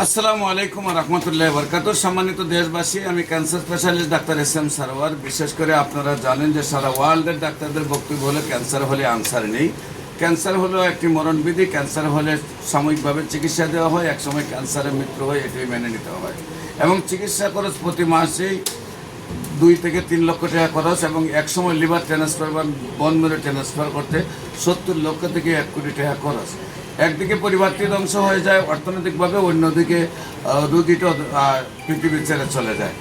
আসসালামু আলাইকুম রহমতুল্লাহ বরকাত। সম্মানিত দেশবাসী, আমি cancer specialist doctor SM. Sarwar. বিশেষ করে আপনারা জানেন যে সারা ওয়ার্ল্ডের ডাক্তারদের বক্তব্য হলো ক্যান্সার হলে আনসার নেই। ক্যান্সার হলো একটি মরণবিধি। ক্যান্সার হলে সাময়িকভাবে চিকিৎসা দেওয়া হয়, একসময় ক্যান্সারের মৃত্যু হয়, এটাই মেনে নিতে হয়। এবং চিকিৎসা খরচ প্রতি মাসেই 2 থেকে 3 লক্ষ টাকা খরচ, এবং একসময় লিভার ট্রান্সফার বা বোন মেরু ট্রান্সফার করতে 70 লক্ষ থেকে 1 কোটি টাকা খরচ। একদিকে পরিবারটি ধ্বংস হয়ে যায় অর্থনৈতিকভাবে, অন্যদিকে রোগীটা পৃথিবী ছেড়ে চলে যায়।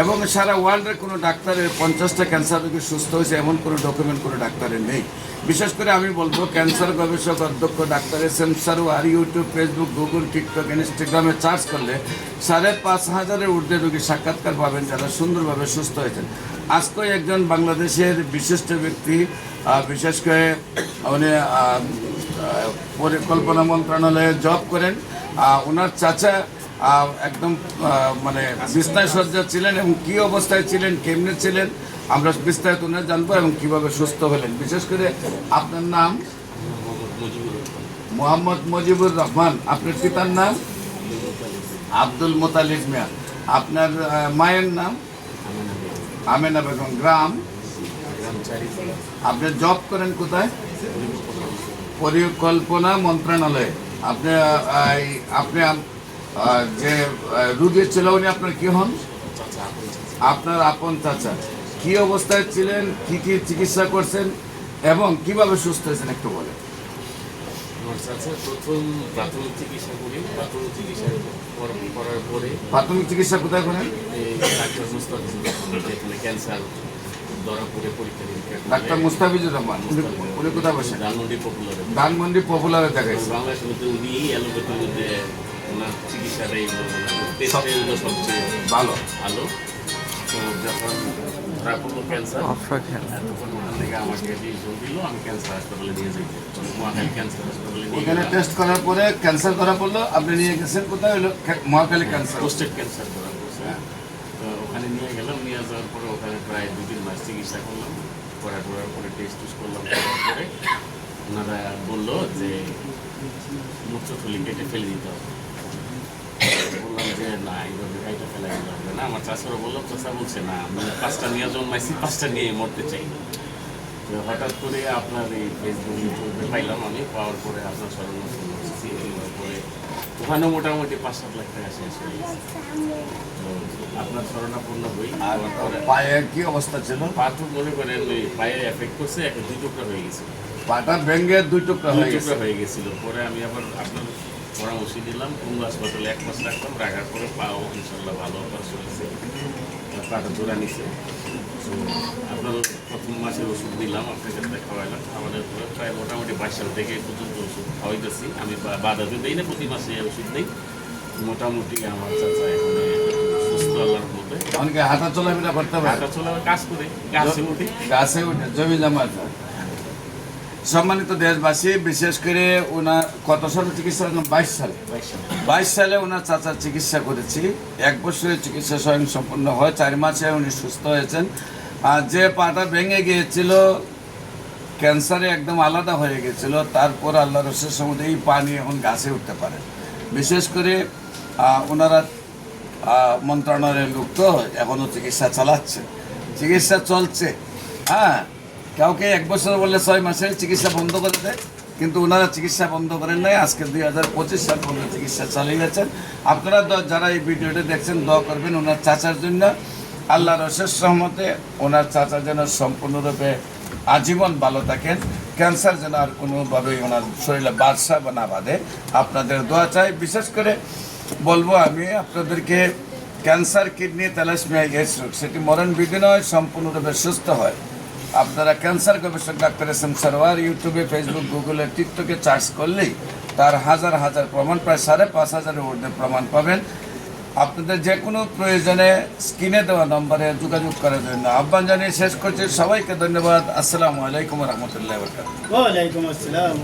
এবং সারা ওয়ার্ল্ডের কোনো ডাক্তারের 50টা ক্যান্সার রোগী সুস্থ হয়েছে এমন কোনো ডকুমেন্ট কোনো ডাক্তারের নেই। বিশেষ করে আমি বলবো ক্যান্সার গবেষক অধ্যক্ষ doctor SM. Sarwar YouTube, Facebook, Google, TikTok, ইনস্টাগ্রামে সার্চ করলে 5,500-এর ঊর্ধ্বে রোগী সাক্ষাৎকার পাবেন যারা সুন্দরভাবে সুস্থ হয়েছেন। আজকে একজন বাংলাদেশের বিশিষ্ট ব্যক্তি, বিশেষ করে উনি পরিকল্পনা মন্ত্রণালয়ে জব করেন। ওনার চাচা একদম মানে বিছনায় সজ্জা ছিলেন, এবং কী অবস্থায় ছিলেন, কেমনে ছিলেন, আমরা বিস্তারিত ওনার জানবো এবং কীভাবে সুস্থ হলেন। বিশেষ করে আপনার নাম মোহাম্মদ মুজিবুর রহমান, আপনার পিতার নাম আব্দুল মোতালিব মিয়া, আপনার মায়ের নাম আমেনা বেগম, গ্রাম আপনি জব করেন কোথায়? পরিকল্পনা মন্ত্রণালয়ে। আপনি আপনি যে রুগী ছিল উনি আপনার কি হন? আপনার আপন চাচা। কি অবস্থায় ছিলেন, কি কি চিকিৎসা করছেন এবং কিভাবে সুস্থ হয়েছেন একটু বলেন। আমার চাচা প্রথম প্রাথমিক চিকিৎসা করি। প্রাথমিক চিকিৎসা করার পরে প্রাথমিক চিকিৎসা কোথায় করেন? ডাক্তার মুস্তাফিজুর রহমান, যেখানে ক্যান্সার ধরা পড়ে পরীক্ষা নিরীক্ষা করে। ডাক্তার মুস্তাফিজুর রহমান, উনি কোথায় বসেন? ধানমন্ডি পপুলারে। ধানমন্ডি পপুলারে দেখাইছে। বাংলাদেশের মধ্যে উনি অ্যালোপ্যাথির মধ্যে ওনার চিকিৎসাটাই টেস্টে সবচেয়ে ভালো। তো যখন ধরা পড়লো ক্যান্সার, তখন ওখান থেকে আমাকে ডিসিশন দিল আমি ক্যান্সার হাসপাতালে নিয়ে যাই। মহাখালী ক্যান্সার হাসপাতালে নিয়ে ওখানে টেস্ট করার পরে ক্যান্সার ধরা পড়লো, আপনি নিয়ে গেছেন কোথায়? হলো মহাখালী ক্যান্সার। প্রোস্টেট ক্যান্সার ধরা পড়ছে। তো ওখানে নিয়ে গেলাম, নিয়ে যাওয়ার পরে ওখানে প্রায় 2-3 মাস চিকিৎসা করলাম। করার পরে টেস্ট করলাম, করার পরে ওনারা বললো যে মূত্রথলি কেটে ফেলে দিতে হবে। বললাম যে না, এইভাবে গাড়িটা ফেলা গেলে হবে না। আমার চাচারা বললো, চাচা বলছে না, আমি 5টা নিয়ে জন্মাইছি, 5টা নিয়ে মরতে চাই না। তো হঠাৎ করে আপনার এই ফেসবুক, ইউটিউবে পাইলাম, আমি পাওয়ার পরে আপনার শরণাপন্ন হচ্ছি। পরে ওখানেও মোটামুটি 5-7 লাখ টাকা শেষ হয়ে গেছে। তো আপনার শরণাপন্ন হই। আর পায়ে কি অবস্থা ছিল? পা তো মনে করেন ওই পায়ে এফেক্ট করছে, 2 টুকরা হয়ে গেছে। পাটা ভেঙে 2 টুকরা হয়ে গেছিল। পরে আমি আবার আপনার পরামর্শ দিলাম, কুম্ভ হাসপাতালে 1 মাস রাখলাম। রাখার পরে পাও ইনশাল্লাহ ভালো অপারেশন হয়েছে, পাটা জোড়া নিছে। তো আপনার প্রথম মাসের ওষুধ দিলাম, আপনাকে খাওয়াইলাম। খাওয়ানোর পরে প্রায় মোটামুটি 22 সাল থেকে পর্যন্ত ওষুধ খাওয়াইতেছি। আমি বাধা দিই না, প্রতি মাসে ওষুধ নেই। মোটামুটি আমার চাচা এখন সুস্থ, আল্লাহর মধ্যে। অনেকে হাঁটা চলাফেরা করতে পারে, হাঁটা চলা কাজ করে, গাছে উঠি, জমি জমা। সম্মানিত দেশবাসী, বিশেষ করে ওনার কত সালে চিকিৎসা? 22 সালে ওনার চাচার চিকিৎসা করেছি। 1 বছরের চিকিৎসা স্বয়ং সম্পন্ন হয়। 4 মাসে উনি সুস্থ হয়েছেন। আর যে পাটা ভেঙে গিয়েছিল, ক্যান্সারে একদম আলাদা হয়ে গেছিল, তারপর আল্লাহ রসের সম্বন্ধে এই পা নিয়ে এখন গাছে উঠতে পারে। বিশেষ করে ওনারা মন্ত্রণালয়ের লোক তো এখনও চিকিৎসা চালাচ্ছে, চিকিৎসা চলছে। হ্যাঁ, কাউকে 1 বছর বললে 6 মাসের চিকিৎসা বন্ধ করে দেয়, কিন্তু ওনারা চিকিৎসা বন্ধ করেন নাই। আজকে 2025 সাল পর্যন্ত চিকিৎসা চালিয়ে যাচ্ছেন। আপনারা যারা এই ভিডিওটা দেখছেন, দোয়া করবেন ওনার চাচার জন্য। আল্লাহর অশেষ রহমতে ওনার চাচা যেন সম্পূর্ণরূপে আজীবন ভালো থাকেন, ক্যান্সার যেন আর কোনোভাবেই ওনার শরীরে বাদশা বা না বাঁধে। আপনাদের দোয়া চাই। বিশেষ করে বলবো আমি আপনাদেরকে, ক্যান্সার, কিডনি, থ্যালাসেমিয়া, এইডস রোগ সেটি মরণবিধি নয়, সম্পূর্ণরূপে সুস্থ হয়। আপনারা ক্যান্সার গবেষক ডাক্তার এস.এম. সারোয়ার ইউটিউবে, ফেসবুক, গুগলে, টিকটকে সার্চ করলেই তার হাজার হাজার প্রমাণ, প্রায় 5,500-এর ঊর্ধ্বে প্রমাণ পাবেন। আপনাদের যে কোনো প্রয়োজনে স্ক্রিনে দেওয়া নম্বরে যোগাযোগ করার জন্য আহ্বান জানিয়ে শেষ করছি। সবাইকে ধন্যবাদ। আসসালামু আলাইকুম রহমতুল্লাহ। ওয়ালাইকুম আসসালাম।